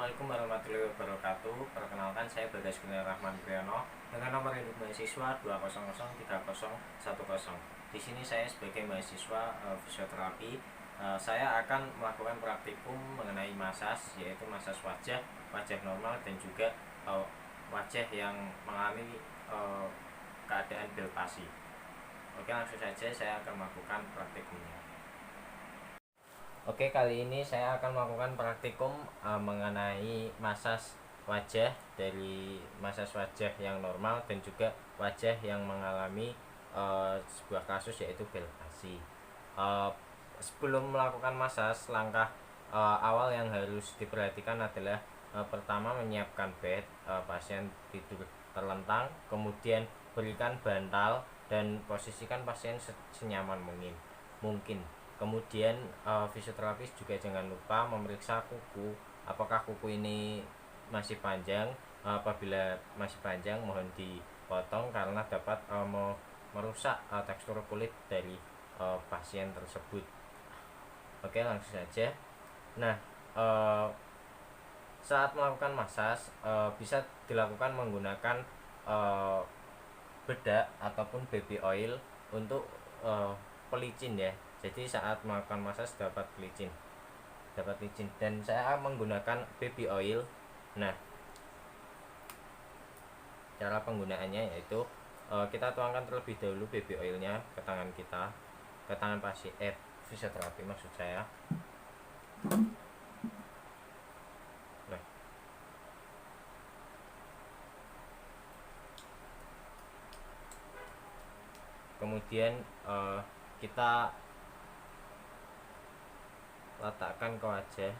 Assalamualaikum warahmatullahi wabarakatuh. Perkenalkan, saya Bagas Gunawan Rahman Priyono dengan nomor induk mahasiswa 2003010. Di sini saya sebagai mahasiswa fisioterapi. Saya akan melakukan praktikum mengenai masas, yaitu masas wajah, wajah normal, dan juga wajah yang mengalami keadaan palpasi. Oke, langsung saja saya akan melakukan praktikumnya. Oke, kali ini saya akan melakukan praktikum mengenai masas wajah, dari masas wajah yang normal dan juga wajah yang mengalami sebuah kasus yaitu palpasi. Sebelum melakukan masas, langkah awal yang harus diperhatikan adalah pertama menyiapkan bed, pasien tidur terlentang, kemudian berikan bantal dan posisikan pasien senyaman mungkin. Kemudian fisioterapis juga jangan lupa memeriksa kuku, apakah kuku ini masih panjang. Apabila masih panjang, mohon dipotong karena dapat merusak tekstur kulit dari pasien tersebut. Oke, langsung saja. Nah, saat melakukan masas bisa dilakukan menggunakan bedak ataupun baby oil untuk pelicin ya. Jadi saat melakukan masas dapat licin, dan saya menggunakan baby oil. Nah, cara penggunaannya yaitu kita tuangkan terlebih dahulu baby oilnya ke tangan kita, ke tangan pasien fisioterapi maksud saya. Nah, kemudian kita letakkan ke wajah.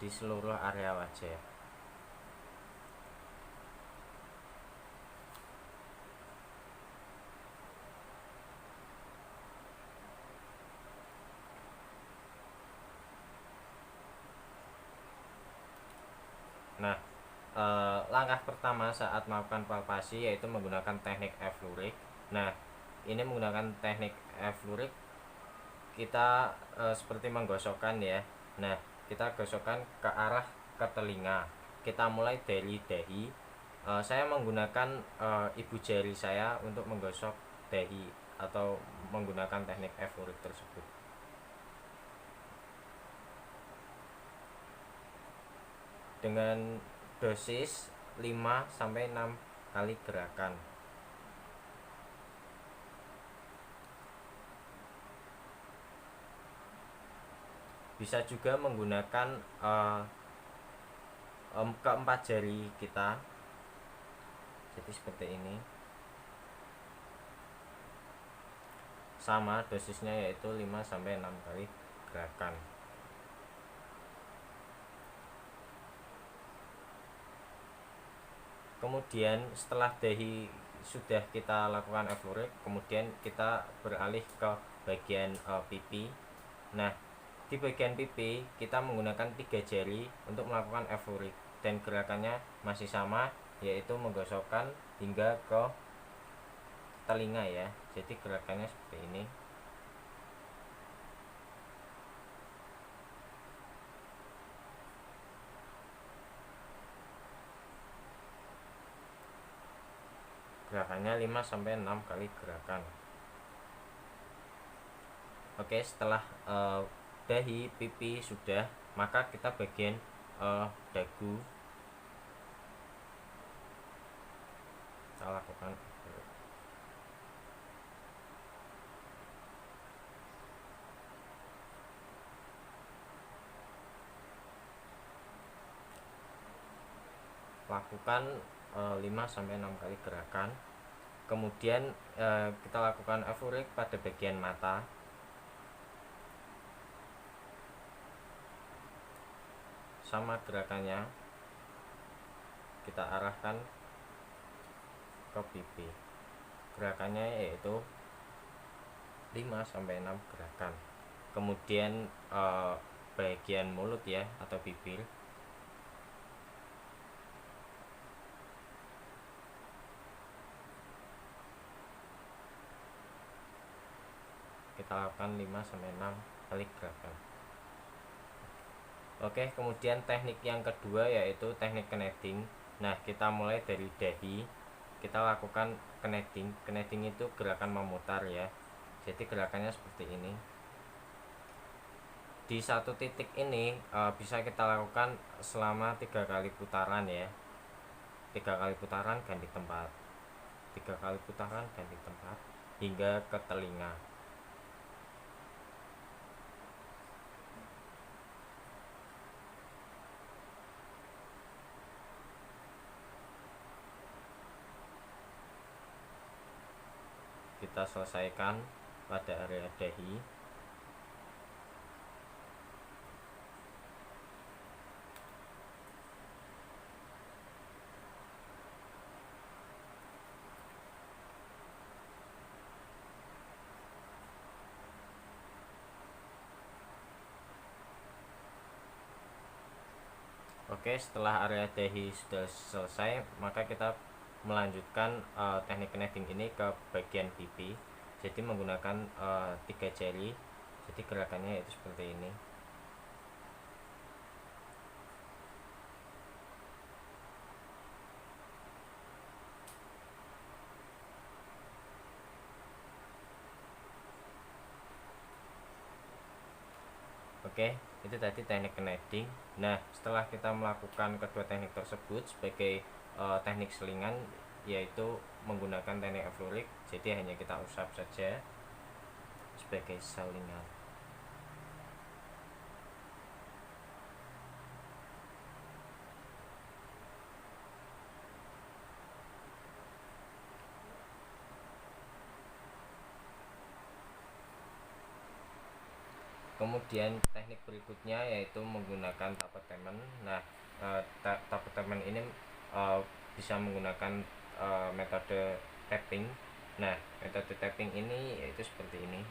Di seluruh area wajah. Nah, langkah pertama saat melakukan palpasi yaitu menggunakan teknik F-lurik. Nah, ini menggunakan teknik F-lurik kita seperti menggosokkan ya. Nah, kita gosokkan ke arah ke telinga. Kita mulai dari dahi. Saya menggunakan ibu jari saya untuk menggosok dahi atau menggunakan teknik F-lurik tersebut. Dengan dosis 5-6 kali gerakan. Bisa juga menggunakan keempat jari kita, jadi seperti ini. Sama dosisnya yaitu 5-6 kali gerakan. Kemudian setelah dahi sudah kita lakukan F-lurik, kemudian kita beralih ke bagian pipi. Nah, di bagian pipi kita menggunakan 3 jari untuk melakukan F-lurik, dan gerakannya masih sama, yaitu menggosokkan hingga ke telinga ya. Jadi gerakannya seperti ini. Gerakannya 5-6 kali gerakan. Oke, setelah dahi, pipi sudah, maka kita bagian dagu. Kita lakukan lakukan 5-6 kali gerakan. Kemudian kita lakukan F-lurik pada bagian mata. Sama gerakannya, kita arahkan ke pipi. Gerakannya yaitu 5-6 gerakan. Kemudian bagian mulut ya atau bibir. kita lakukan 5-6 kali gerakan. Oke, kemudian teknik yang kedua yaitu teknik kneading. Nah, kita mulai dari dahi, kita lakukan kneading. Kneading itu gerakan memutar ya, jadi gerakannya seperti ini. Di satu titik ini bisa kita lakukan selama 3 kali putaran ya, 3 kali putaran ganti tempat, 3 kali putaran ganti tempat hingga ke telinga. Kita selesaikan pada area dahi. Oke, setelah area dahi sudah selesai, maka kita melanjutkan teknik kneading ini ke bagian pipi. Jadi menggunakan 3 jari. Jadi gerakannya itu seperti ini. Oke, itu tadi teknik kneading. Nah, setelah kita melakukan kedua teknik tersebut sebagai teknik selingan, yaitu menggunakan teknik eflurik, jadi hanya kita usap saja sebagai selingan. Kemudian teknik berikutnya yaitu menggunakan tapetemen. Nah, tapetemen ini bisa menggunakan metode tapping. Nah, metode tapping ini yaitu seperti ini.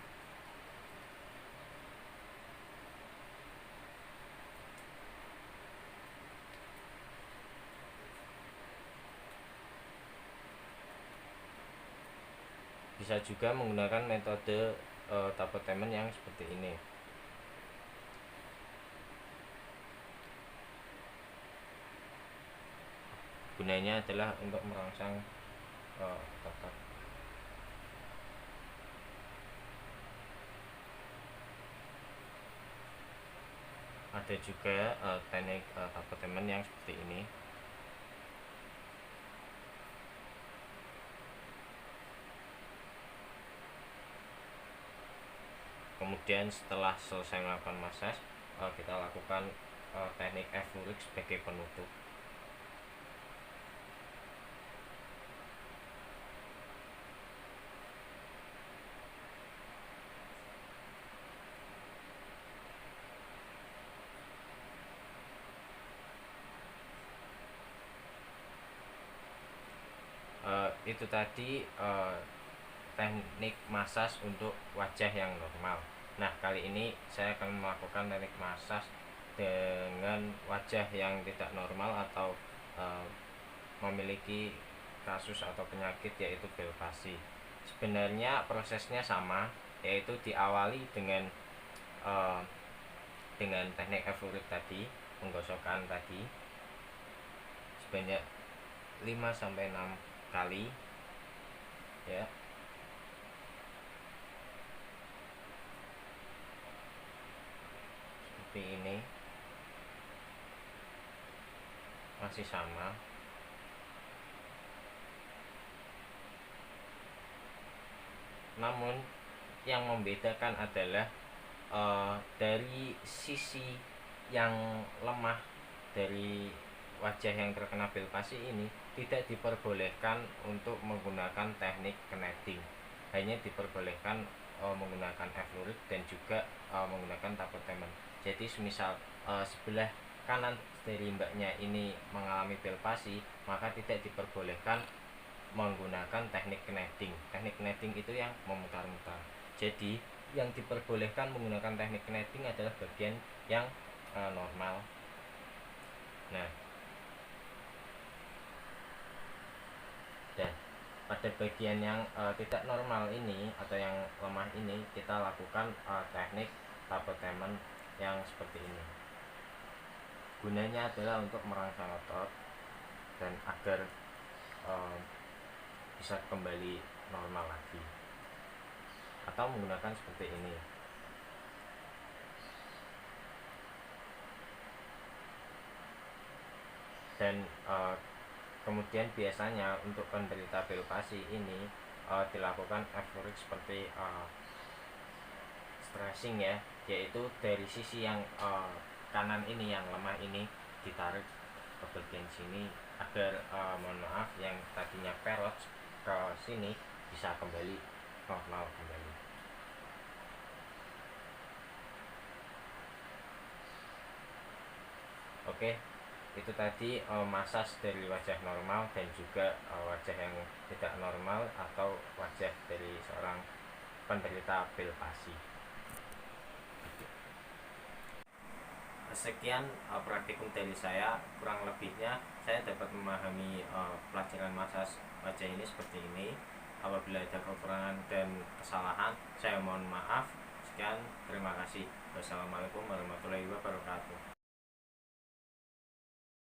Bisa juga menggunakan metode tapetemen yang seperti ini. Gunanya adalah untuk merangsang otot. Ada juga teknik tapetemen yang seperti ini. Kemudian setelah selesai melakukan massage, kita lakukan teknik eflurik sebagai penutup. Itu tadi teknik massage untuk wajah yang normal. Nah, kali ini saya akan melakukan teknik massage dengan wajah yang tidak normal atau memiliki kasus atau penyakit yaitu belvasi. Sebenarnya prosesnya sama, yaitu diawali dengan teknik eflurik tadi, penggosokkan tadi sebanyak 5-6 kali ya. Seperti ini, masih sama. Namun yang membedakan adalah dari sisi yang lemah dari wajah yang terkena belvasi ini tidak diperbolehkan untuk menggunakan teknik kneading, hanya diperbolehkan menggunakan eflurik dan juga menggunakan tapetemen. Jadi semisal sebelah kanan dari mbaknya ini mengalami belvasi, maka tidak diperbolehkan menggunakan teknik kneading. Teknik kneading itu yang memutar-mutar. Jadi yang diperbolehkan menggunakan teknik kneading adalah bagian yang normal. Nah, dan pada bagian yang tidak normal ini atau yang lemah ini kita lakukan teknik tapotemen yang seperti ini. Gunanya adalah untuk merangsang otot dan agar bisa kembali normal lagi, atau menggunakan seperti ini. Dan kemudian biasanya untuk penderita palpasi ini dilakukan efforting seperti stressing ya, yaitu dari sisi yang kanan ini yang lemah ini ditarik ke bagian sini agar mohon maaf yang tadinya perot ke sini bisa kembali normal kembali. Oke, itu tadi masas dari wajah normal dan juga wajah yang tidak normal atau wajah dari seorang penderita palpasi. Sekian praktikum dari saya, kurang lebihnya saya dapat memahami pelajaran masas wajah ini seperti ini. Apabila ada kekurangan dan kesalahan, saya mohon maaf. Sekian, terima kasih. Wassalamualaikum warahmatullahi wabarakatuh.